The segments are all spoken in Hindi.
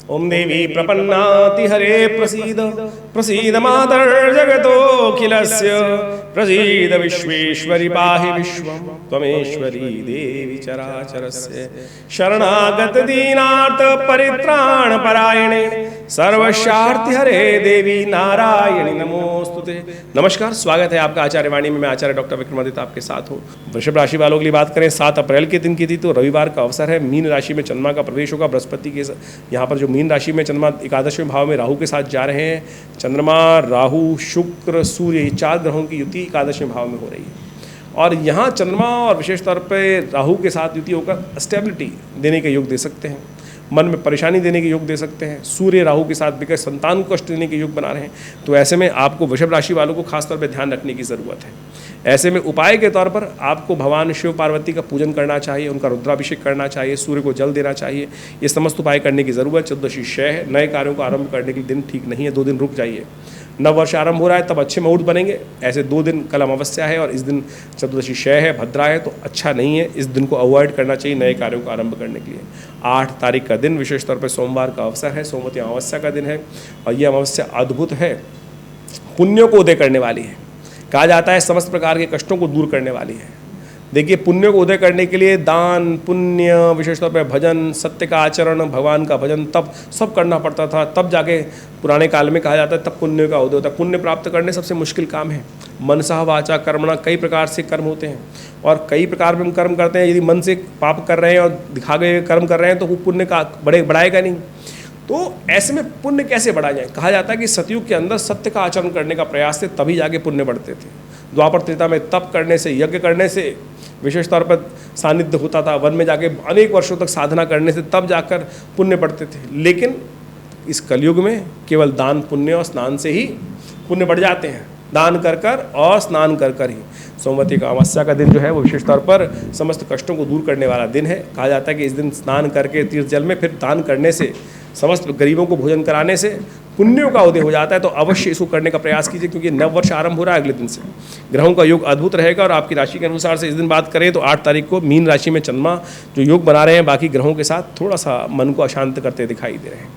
ओम देवी प्रपन्नाति हरे प्रसीद प्रसीद मातर्जगतोऽखिलस्य प्रसीद विश्वेश्वरि पाहि विश्वं त्वमेश्वरी देवी चराचरस्य शरणागत दीनार्थ परित्राण परायणे सर्वशार्ति हरे देवी नारायणी नमोस्तुते। नमस्कार, स्वागत है आपका आचार्य वाणी में। मैं आचार्य डॉक्टर विक्रमादित्य आपके साथ हूँ। वृषभ राशि वालों के लिए बात करें, 7 अप्रैल के दिन की थी तो रविवार का अवसर है। मीन राशि में चंद्रमा का प्रवेश होगा। बृहस्पति के यहाँ पर जो मीन राशि में चंद्रमा एकादशवें भाव में राहु के साथ जा रहे हैं। चंद्रमा, राहु, शुक्र, सूर्य, ये 4 ग्रहों की युति एकादशवें भाव में हो रही है। और यहाँ चंद्रमा और विशेष तौर पर राहु के साथ युति होकर स्टेबिलिटी देने के योग दे सकते हैं, मन में परेशानी देने के योग दे सकते हैं। सूर्य राहु के साथ बिकट संतान को कष्ट देने के योग बना रहे हैं। तो ऐसे में आपको वृषभ राशि वालों को खासतौर पर ध्यान रखने की ज़रूरत है। ऐसे में उपाय के तौर पर आपको भगवान शिव पार्वती का पूजन करना चाहिए, उनका रुद्राभिषेक करना चाहिए, सूर्य को जल देना चाहिए। ये समस्त उपाय करने की ज़रूरत। चतुर्दशी क्षय है, नए कार्यों को आरंभ करने के दिन ठीक नहीं है, 2 दिन रुक जाइए। नव वर्ष आरंभ हो रहा है तब अच्छे मुहूर्त बनेंगे। ऐसे 2 दिन कल अमावस्या है और इस दिन चतुर्दशी क्षय है, भद्रा है, तो अच्छा नहीं है। इस दिन को अवॉइड करना चाहिए नए कार्यों को आरंभ करने के लिए। 8 तारीख का दिन विशेष तौर पर सोमवार का अवसर है, सोमवती अमावस्या का दिन है और ये अमावस्या अद्भुत है, पुण्यों को उदय करने वाली है। कहा जाता है समस्त प्रकार के कष्टों को दूर करने वाली है। देखिए, पुण्य को उदय करने के लिए दान, पुण्य, विशेष तौर पर भजन, सत्य का आचरण, भगवान का भजन तब सब करना पड़ता था। तब जाके पुराने काल में कहा जाता है तब पुण्य का उदय होता है। पुण्य प्राप्त करने सबसे मुश्किल काम है। मनसा वाचा कर्मणा, कई प्रकार से कर्म होते हैं और कई प्रकार में हम कर्म करते हैं। यदि मन से पाप कर रहे हैं और दिखा गए कर्म कर रहे हैं तो वो पुण्य का बढ़ाएगा नहीं। तो ऐसे में पुण्य कैसे बढ़ा जाए? कहा जाता है कि सतयुग के अंदर सत्य का आचरण करने का प्रयास से तभी जाके पुण्य बढ़ते थे। द्वापर त्रेता में तप करने से, यज्ञ करने से, विशेष तौर पर सानिध्य होता था, वन में जाके अनेक वर्षों तक साधना करने से तब जाकर पुण्य बढ़ते थे। लेकिन इस कलयुग में केवल दान, पुण्य और स्नान से ही पुण्य बढ़ जाते हैं। दान कर कर और स्नान कर कर ही। सोमवती का अमावस्या का दिन जो है वो विशेष तौर पर समस्त कष्टों को दूर करने वाला दिन है। कहा जाता है कि इस दिन स्नान करके तीर्थ जल में फिर दान करने से, समस्त गरीबों को भोजन कराने से पुण्यों का उदय हो जाता है। तो अवश्य इसको करने का प्रयास कीजिए क्योंकि नव वर्ष आरंभ हो रहा है अगले दिन से। ग्रहों का योग अद्भुत रहेगा और आपकी राशि के अनुसार से इस दिन बात करें तो 8 तारीख को मीन राशि में चंद्रमा जो योग बना रहे हैं बाकी ग्रहों के साथ थोड़ा सा मन को अशांत करते दिखाई दे रहे हैं।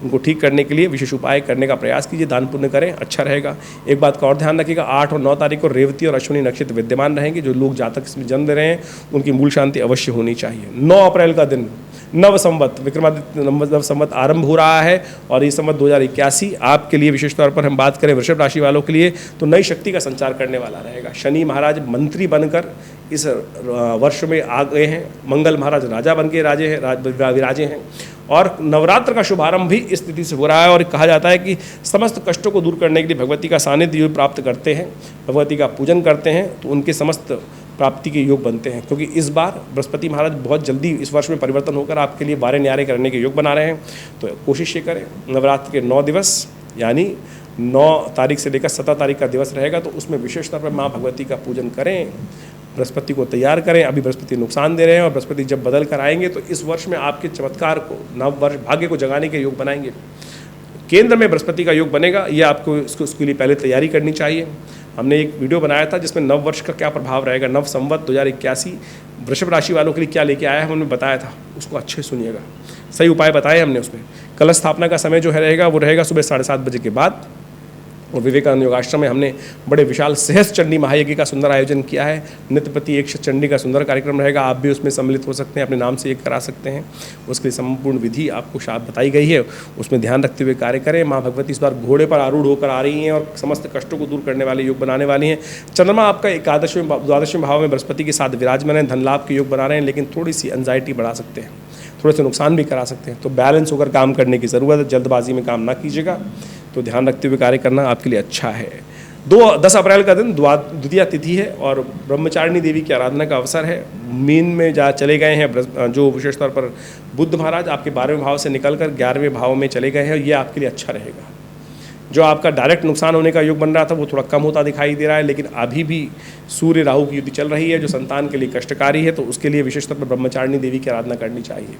उनको ठीक करने के लिए विशेष उपाय करने का प्रयास कीजिए, दान पुण्य करें, अच्छा रहेगा। एक बात का और ध्यान रखिएगा, 8 और 9 तारीख को रेवती और अश्विनी नक्षत्र विद्यमान रहेंगे। जो लोग जातक इसमें जन्म दे रहे हैं उनकी मूल शांति अवश्य होनी चाहिए। 9 अप्रैल का दिन नव संवत, विक्रमादित्य नव संवत आरंभ हो रहा है और ये संवत 2081 आपके लिए विशेष तौर पर हम बात करें वृषभ राशि वालों के लिए तो नई शक्ति का संचार करने वाला रहेगा। शनि महाराज मंत्री बनकर इस वर्ष में आ गए हैं। मंगल महाराज राजा बन के विराजे हैं और नवरात्र का शुभारंभ भी इस तिथि से हो रहा है। और कहा जाता है कि समस्त कष्टों को दूर करने के लिए भगवती का सानिध्य प्राप्त करते हैं, भगवती का पूजन करते हैं तो उनके समस्त प्राप्ति के योग बनते हैं। क्योंकि इस बार बृहस्पति महाराज बहुत जल्दी इस वर्ष में परिवर्तन होकर आपके लिए बारे न्यारे करने के योग बना रहे हैं। तो कोशिश ये करें, नवरात्र के 9 दिवस यानी 9 तारीख से लेकर 17 तारीख का दिवस रहेगा तो उसमें विशेष तौर पर माँ भगवती का पूजन करें, बृहस्पति को तैयार करें। अभी बृहस्पति नुकसान दे रहे हैं और बृहस्पति जब बदल कर आएंगे तो इस वर्ष में आपके चमत्कार को, नव वर्ष भाग्य को जगाने के योग बनाएंगे। केंद्र में बृहस्पति का योग बनेगा, ये आपको उसके लिए पहले तैयारी करनी चाहिए। हमने एक वीडियो बनाया था जिसमें नव वर्ष का क्या प्रभाव रहेगा, नव संवत 2081 वृषभ राशि वालों के लिए क्या लेके आया है हमने बताया था, उसको अच्छे सुनिएगा। सही उपाय बताए हमने उसमें। कलश स्थापना का समय जो है रहेगा वो रहेगा सुबह 7:30 बजे के बाद। और विवेकानंद योगाश्रम में हमने बड़े विशाल सहस्त्र चंडी महायज्ञ का सुंदर आयोजन किया है। नित्य प्रति 100 चंडी का सुंदर कार्यक्रम रहेगा। आप भी उसमें सम्मिलित हो सकते हैं, अपने नाम से एक करा सकते हैं। उसके लिए संपूर्ण विधि आपको बताई गई है, उसमें ध्यान रखते हुए कार्य करें। माँ भगवती इस बार घोड़े पर आरूढ़ होकर आ रही हैं और समस्त कष्टों को दूर करने वाले योग बनाने वाली हैं। चंद्रमा आपका 12वें भाव में बृहस्पति के साथ विराजमान है, धन लाभ के योग बना रहे हैं, लेकिन थोड़ी सी एंजाइटी बढ़ा सकते हैं, थोड़े से नुकसान भी करा सकते हैं। तो बैलेंस होकर काम करने की ज़रूरत है, जल्दबाजी में काम ना कीजिएगा। तो ध्यान रखते हुए कार्य करना आपके लिए अच्छा है। 10 अप्रैल का दिन द्वितीया तिथि है और ब्रह्मचारिणी देवी की आराधना का अवसर है। मीन में जा चले गए हैं जो विशेष तौर पर बुध महाराज आपके 12वें भाव से निकलकर 11वें भाव में चले गए हैं। ये आपके लिए अच्छा रहेगा। जो आपका डायरेक्ट नुकसान होने का योग बन रहा था वो थोड़ा कम होता दिखाई दे रहा है, लेकिन अभी भी सूर्य राहु की युति चल रही है जो संतान के लिए कष्टकारी है। तो उसके लिए विशेष तौर पर ब्रह्मचारिणी देवी की आराधना करनी चाहिए।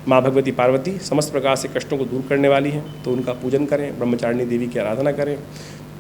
माँ भगवती पार्वती समस्त प्रकार से कष्टों को दूर करने वाली हैं, तो उनका पूजन करें, ब्रह्मचारिणी देवी की आराधना करें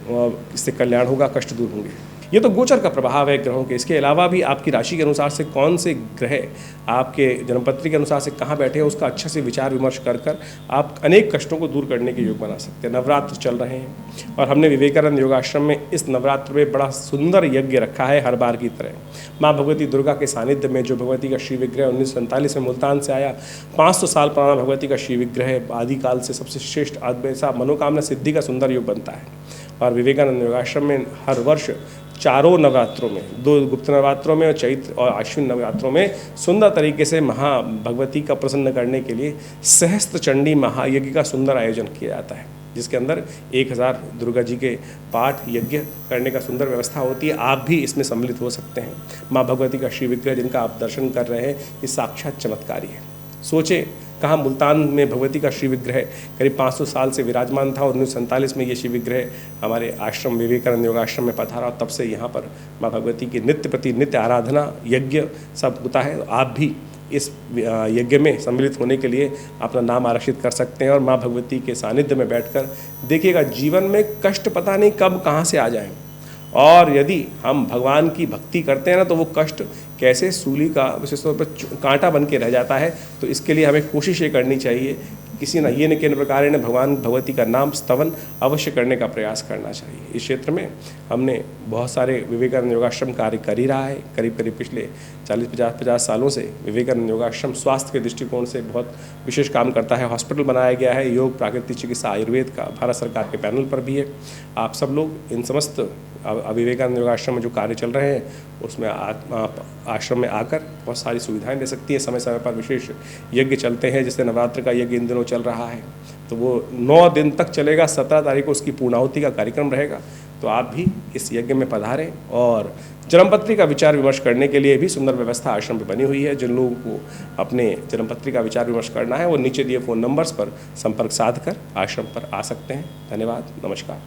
और इससे कल्याण होगा, कष्ट दूर होंगे। ये तो गोचर का प्रभाव है ग्रहों के। इसके अलावा भी आपकी राशि के अनुसार से कौन से ग्रह आपके जन्मपत्री के अनुसार से कहाँ बैठे हैं, उसका अच्छे से विचार विमर्श कर कर आप अनेक कष्टों को दूर करने के योग बना सकते हैं। नवरात्र चल रहे हैं और हमने विवेकानंद योगाश्रम में इस नवरात्र में बड़ा सुंदर यज्ञ रखा है हर बार की तरह। माँ भगवती दुर्गा के सानिध्य में जो भगवती का श्री विग्रह 1947 में मुल्तान से आया, 500 साल पुराना भगवती का श्री विग्रह आदिकाल से सबसे श्रेष्ठ ऐसा मनोकामना सिद्धि का सुंदर योग बनता है। और विवेकानंद योगाश्रम में हर वर्ष चारों नवरात्रों में, 2 गुप्त नवरात्रों में और चैत्र और आश्विन नवरात्रों में सुंदर तरीके से महा भगवती का प्रसन्न करने के लिए सहस्त्र चंडी महायज्ञ का सुंदर आयोजन किया जाता है, जिसके अंदर 1000 दुर्गा जी के पाठ यज्ञ करने का सुंदर व्यवस्था होती है। आप भी इसमें सम्मिलित हो सकते हैं। माँ भगवती का श्री विग्रह जिनका आप दर्शन कर रहे हैं, ये साक्षात चमत्कारी है। सोचे कहाँ मुल्तान में भगवती का श्री विग्रह करीब 500 साल से विराजमान था और 1947 में ये श्री विग्रह हमारे आश्रम विवेकानंद योगाश्रम में पधारा और तब से यहाँ पर माँ भगवती की नित्य प्रति नित्य आराधना यज्ञ सब होता है। आप भी इस यज्ञ में सम्मिलित होने के लिए अपना नाम आरक्षित कर सकते हैं और माँ भगवती के सानिध्य में बैठकर देखिएगा जीवन में कष्ट पता नहीं कब कहाँ से आ जाएं। और यदि हम भगवान की भक्ति करते हैं ना, तो वो कष्ट कैसे सूली का विशेष तौर पर कांटा बन के रह जाता है। तो इसके लिए हमें कोशिश ये करनी चाहिए, किसी न ये न किन प्रकार ने भगवान भगवती का नाम स्तवन अवश्य करने का प्रयास करना चाहिए। इस क्षेत्र में हमने बहुत सारे विवेकानंद योगाश्रम कार्य कर ही रहा है। करीब करीब पिछले 40-50 सालों से विवेकानंद योगाश्रम स्वास्थ्य के दृष्टिकोण से बहुत विशेष काम करता है। हॉस्पिटल बनाया गया है, योग, प्राकृतिक चिकित्सा, आयुर्वेद का भारत सरकार के पैनल पर भी है। आप सब लोग इन समस्त विवेकानंद योगाश्रम में जो कार्य चल रहे हैं उसमें आश्रम में आकर बहुत सारी सुविधाएं ले सकती हैं। समय समय पर विशेष यज्ञ चलते हैं, जैसे नवरात्र का यज्ञ इन दिनों चल रहा है, तो वो 9 दिन तक चलेगा। 17 तारीख को उसकी पूर्णाहुति का कार्यक्रम रहेगा। तो आप भी इस यज्ञ में पधारें और जन्मपत्री का विचार विमर्श करने के लिए भी सुंदर व्यवस्था आश्रम में बनी हुई है। जिन लोगों को अपने जन्मपत्री का विचार विमर्श करना है वो नीचे दिए फ़ोन नंबर्स पर संपर्क साधकर आश्रम पर आ सकते हैं। धन्यवाद, नमस्कार।